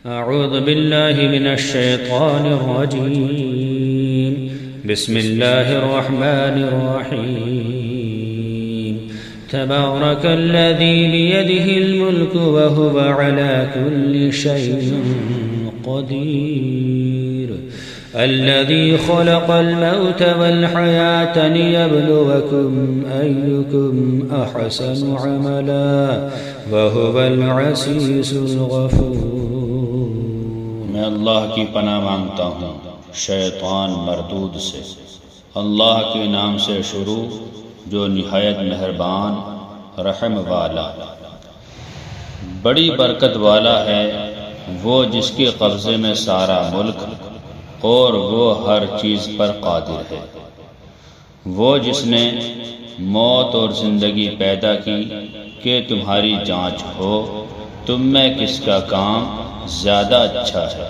أعوذ بالله من الشيطان الرجيم. بسم الله الرحمن الرحيم. تبارك الذي بيده الملك وهو على كل شيء قدير. الذي خلق الموت والحياة ليبلوكم أيكم أحسن عملا وهو العزيز الغفور. میں اللہ کی پناہ مانگتا ہوں شیطان مردود سے۔ اللہ کے نام سے شروع جو نہایت مہربان رحم والا۔ بڑی برکت والا ہے وہ جس کے قبضے میں سارا ملک اور وہ ہر چیز پر قادر ہے۔ وہ جس نے موت اور زندگی پیدا کی کہ تمہاری جانچ ہو تم میں کس کا کام زیادہ اچھا ہے،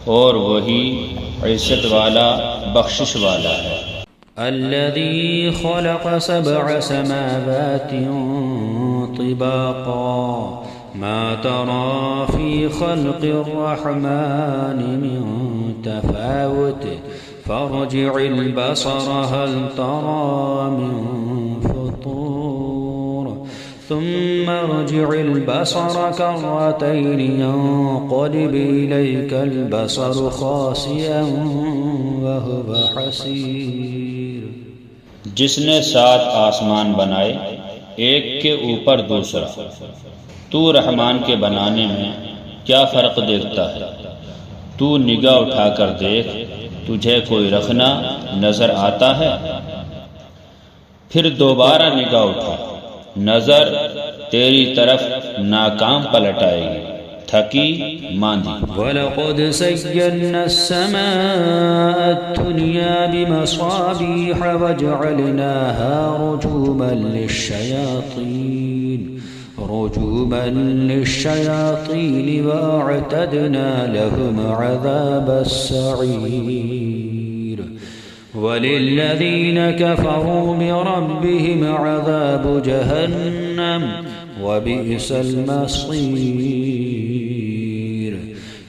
اور وہی عزت والا بخشش والا ہے۔ الذي خلق 7 سماوات طباقا ما ترى في خلق الرحمن من تفاوت فارجع البصر هل ترى من فطور ثم ارجع البصر كرتين ينقلب إليك البصر خاسئا وهو حسير۔ جس نے 7 آسمان بنائے ایک کے اوپر دوسرا، تو رحمان کے بنانے میں کیا فرق دیکھتا ہے؟ تو نگاہ اٹھا کر دیکھ، تجھے کوئی رکھنا نظر آتا ہے؟ پھر دوبارہ نگاہ اٹھا، نظر تیری طرف ناکام پلٹائے گی، تھکی ماندی۔ وَلَقَدْ زَيَّنَّا السَّمَاءَ الدُّنْيَا بِمَصَابِيحَ وَجَعَلْنَاهَا رُجُومًا لِلشَّيَاطِينِ وَأَعْتَدْنَا لَهُمْ عَذَابَ السَّعِيرِ وَلِلَّذِينَ كَفَرُوا بِرَبِّهِمْ عَذَابُ جَهَنَّمَ وَبِئْسَ الْمَصِيرُ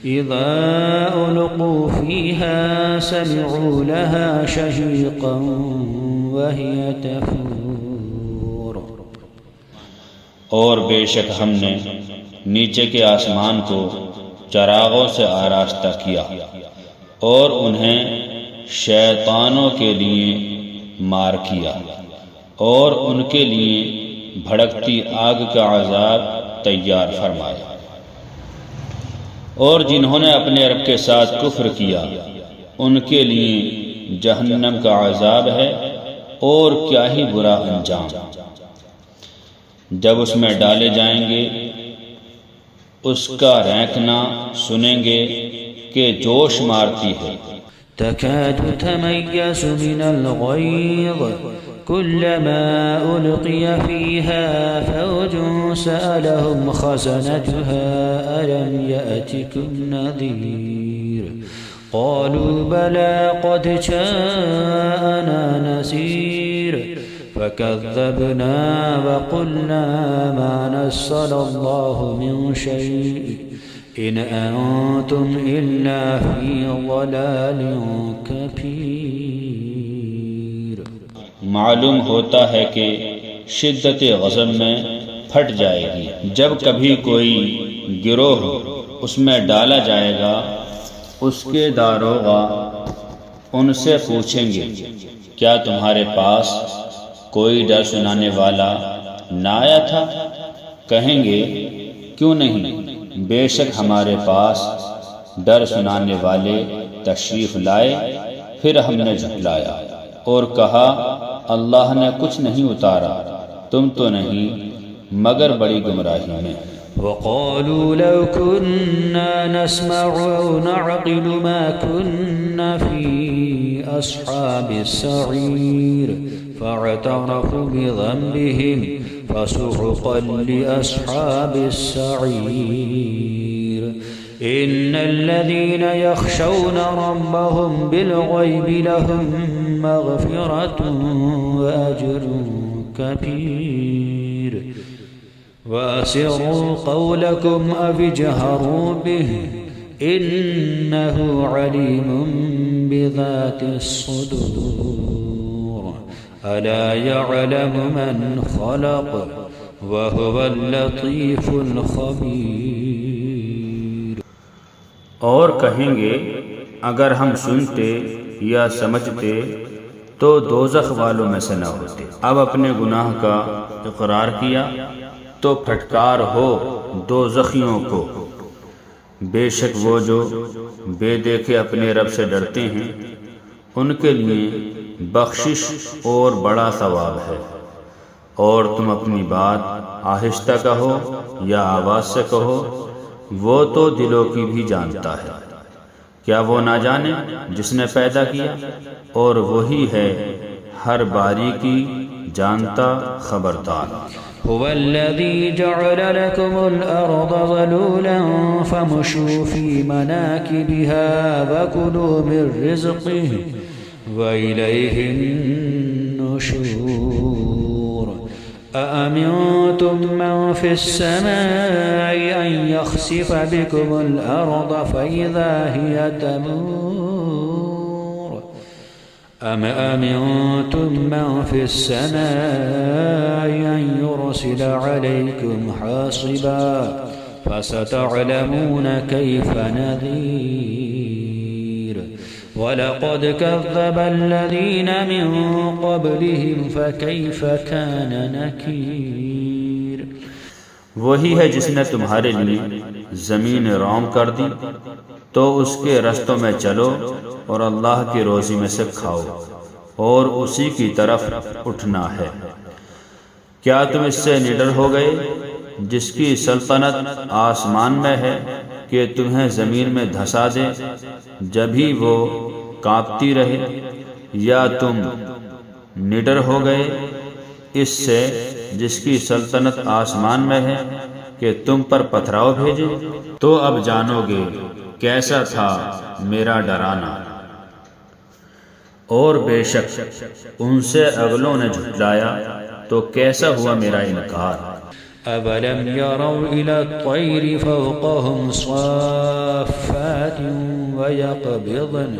إِذَا أُلْقُوا فِيهَا سَمِعُوا لَهَا شَهِيقًا وَهِيَ تَفُورُ۔ اور بے شک ہم نے نیچے کے آسمان کو چراغوں سے آراستہ کیا اور انہیں شیطانوں کے لیے مار کیا، اور ان کے لیے بھڑکتی آگ کا عذاب تیار فرمایا۔ اور جنہوں نے اپنے رب کے ساتھ کفر کیا ان کے لیے جہنم کا عذاب ہے، اور کیا ہی برا انجام۔ جب اس میں ڈالے جائیں گے اس کا رینکنا سنیں گے کہ جوش مارتی ہے۔ تكاد تميز من الغيظ كلما ألقي فيها فوج سألهم خزنتها ألم يأتكم نذير قالوا بلى قد جاءنا نذير فكذبنا وقلنا ما نزل الله من شيء إن أنتم إلا في ضلال كبير۔ معلوم ہوتا ہے کہ شدت غضب میں پھٹ جائے گی۔ جب کبھی کوئی گروہ اس میں ڈالا جائے گا اس کے داروغہ ان سے پوچھیں گے کیا تمہارے پاس کوئی ڈر سنانے والا نہ آیا تھا؟ کہیں گے کیوں نہیں، بے شک ہمارے پاس ڈر سنانے والے تشریف لائے، پھر ہم نے جھٹلایا اور کہا اللہ نے کچھ نہیں اتارا، تم تو نہیں مگر بڑی گمراہی میں۔ وقالوا لو كنا نسمع أو نعقل ما كنا في أصحاب السعير فاعترفوا بذنبهم فسحقا لأصحاب السعير إن الذين يخشون ربهم بالغيب لهم مغفرة وأجر كبير وأسروا قولكم أو اجهروا به إنه عليم بذات الصدور ألا يعلم من خلق وهو اللطيف الخبير۔ اور کہیں گے اگر ہم سنتے یا سمجھتے تو دوزخ والوں میں سے نہ ہوتے۔ اب اپنے گناہ کا اقرار کیا تو پھٹکار ہو دوزخیوں کو۔ بے شک وہ جو بے دیکھے اپنے رب سے ڈرتے ہیں ان کے لیے بخشش اور بڑا ثواب ہے۔ اور تم اپنی بات آہستہ کہو یا آواز سے کہو، وہ تو دلوں کی بھی جانتا ہے۔ کیا وہ نہ جانے جس نے پیدا کیا؟ اور وہی ہے ہر باریکی جانتا خبردار۔ هو الذي جعل لكم الأرض ذلولا فامشوا في مناكبها وكلوا من رزقه وإليه النشور أأمنتم من في السماء أن يخسف بكم الأرض فإذا هي تمور أم أمنتم من في السماء أن يرسل عليكم حاصبا فستعلمون كيف نذير ولقد كذب الذين من قبلهم فكيف كان نكير۔ وہی ہے جس نے تمہارے لیے زمین روم کر دی تو اس کے رستوں میں چلو اور اللہ کی روزی میں سے کھاؤ اور اسی کی طرف اٹھنا ہے۔ کیا تم اس سے نڈر ہو گئے جس کی سلطنت آسمان میں ہے کہ تمہیں زمین میں دھسا دے جب ہی وہ کانپتی رہے؟ یا تم نڈر ہو گئے اس سے جس کی سلطنت آسمان میں ہے کہ تم پر پتھراؤ بھیجے؟ تو اب جانو گے کیسا تھا میرا ڈرانا۔ اور بے شک ان سے اگلوں نے جھٹلایا تو کیسا ہوا میرا انکار۔ أَوَلَمْ يَرَوْا إِلَى الطَّيْرِ فَوْقَهُمْ صَافَّاتٍ وَيَقْبِضْنَ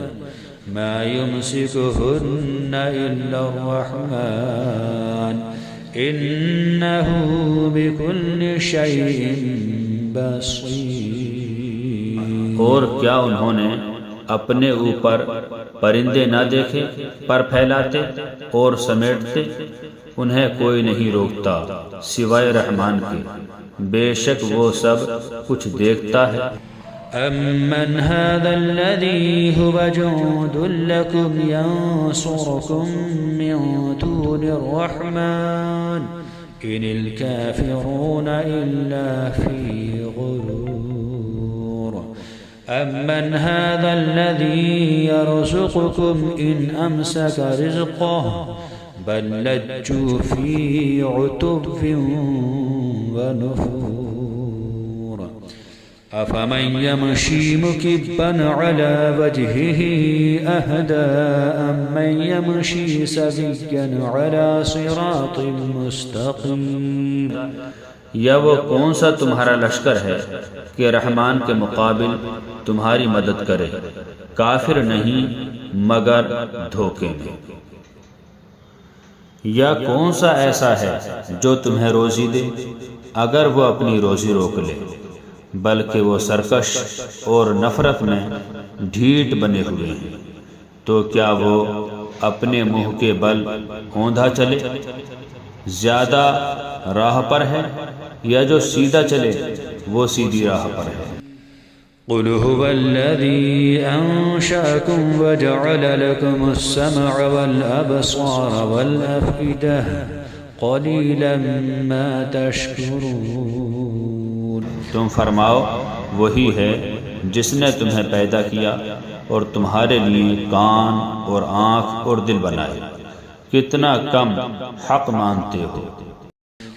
مَا يُمْسِكُهُنَّ إِلَّا الرَّحْمَنُ إِنَّهُ بِكُلِّ شَيْءٍ بَصِيرٌ۔ اور کیا انہوں نے اپنے اوپر پرندے نہ دیکھے پر پھیلاتے اور سمیٹتے؟ انہیں کوئی نہیں روکتا سوائے رحمان کے، بے شک وہ سب کچھ دیکھتا ہے۔ أَمَّنْ هَذَا الَّذِي هُوَ جُندٌ لَكُمْ يَنصُرُكُم مِّن دُونِ الرَّحْمَنِ إِنِ الْكَافِرُونَ إِلَّا فِي غُرُورٍ أَمَّنْ هَذَا الَّذِي يَرْزُقُكُمْ إِنْ أَمْسَكَ رِزْقَهُ بل لجوا في عتب ونفور أفمن يمشي مكبا على وجهه أهدى أمن يمشي سويا على صراط مستقيم۔ یا وہ کون سا تمہارا لشکر ہے کہ رحمان کے مقابل تمہاری مدد کرے؟ کافر نہیں مگر دھوکے میں۔ یا کون سا ایسا ہے جو تمہیں روزی دے اگر وہ اپنی روزی روک لے؟ بلکہ وہ سرکش اور نفرت میں ڈھیٹ بنے ہوئے ہیں۔ تو کیا وہ اپنے منہ کے بل اوندھا چلے؟ زیادہ راہ پر ہے، یا جو سیدھا چلے وہ سیدھی راہ پر ہے۔ قل هو الذي أنشأكم وجعل لكم السمع والأبصار والأفئدة قليلا ما تشكرون۔ تم فرماؤ وہی ہے جس نے تمہیں پیدا کیا اور تمہارے لیے کان اور آنکھ اور دل بنائے، کتنا کم حق مانتے ہو۔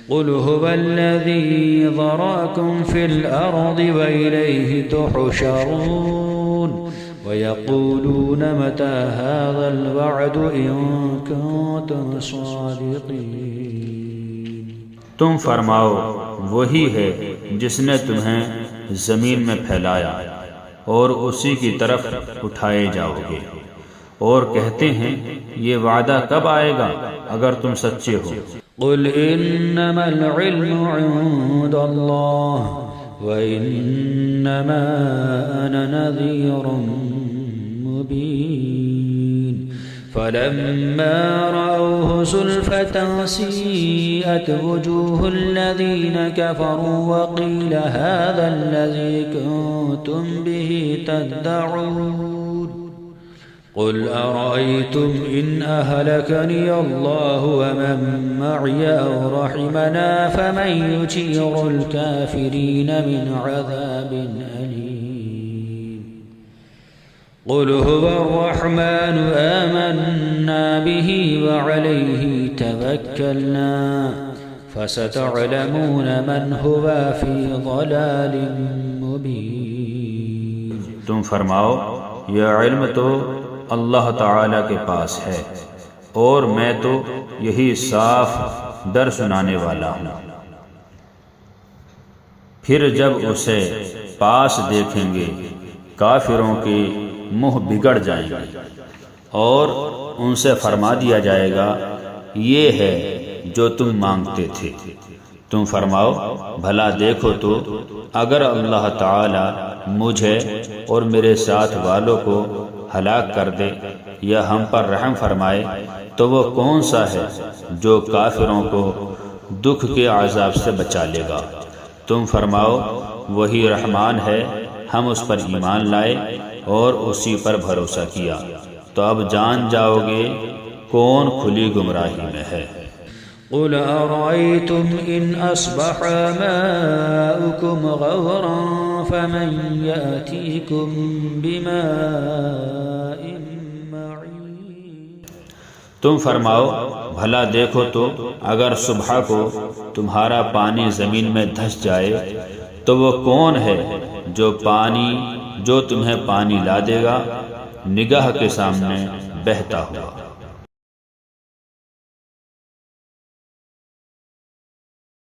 قل هو الذي ذراكم في الأرض وإليه تحشرون ويقولون متى هذا الوعد إن كنتم صادقين۔ تم فرماؤ وہی ہے جس نے تمہیں زمین میں پھیلایا اور اسی کی طرف اٹھائے جاؤ گے، اور کہتے ہیں یہ وعدہ کب آئے گا اگر تم سچے ہو۔ قل انما العلم عند اللہ وانما انا نذیر مبین فلما رأوه زلفة سيئت وجوه الذين كفروا وقيل هذا الذي كنتم به تدعون قل أرأيتم إن أهلكني الله ومن معي أو رحمنا فمن يجير الكافرين من عذاب أليم قل هو الرحمن آمنا به وعليه توكلنا فستعلمون من هو في ضلال مبين۔ تم فرماؤ یہ علم تو اللہ تعالی کے پاس ہے اور میں تو یہی صاف در سنانے والا ہوں۔ پھر جب اسے پاس دیکھیں گے کافروں کے منہ بگڑ جائیں گے اور ان سے فرما دیا جائے گا یہ ہے جو تم مانگتے تھے۔ تم فرماؤ بھلا دیکھو تو اگر اللہ تعالی مجھے اور میرے ساتھ والوں کو ہلاک کر دے یا ہم پر رحم فرمائے تو وہ کون سا ہے جو کافروں کو دکھ کے عذاب سے بچا لے گا۔ تم فرماؤ وہی رحمان ہے، ہم اس پر ایمان لائے اور اسی پر بھروسہ کیا، تو اب جان جاؤ گے کون کھلی گمراہی میں ہے۔ قل أرأيتم إن أصبح ماؤكم غورا فمن يأتيكم بماء معين۔ تم فرماؤ بھلا دیکھو تو اگر صبح کو تمہارا پانی زمین میں دھس جائے تو وہ کون ہے جو تمہیں پانی لا دے گا نگاہ کے سامنے بہتا ہوا۔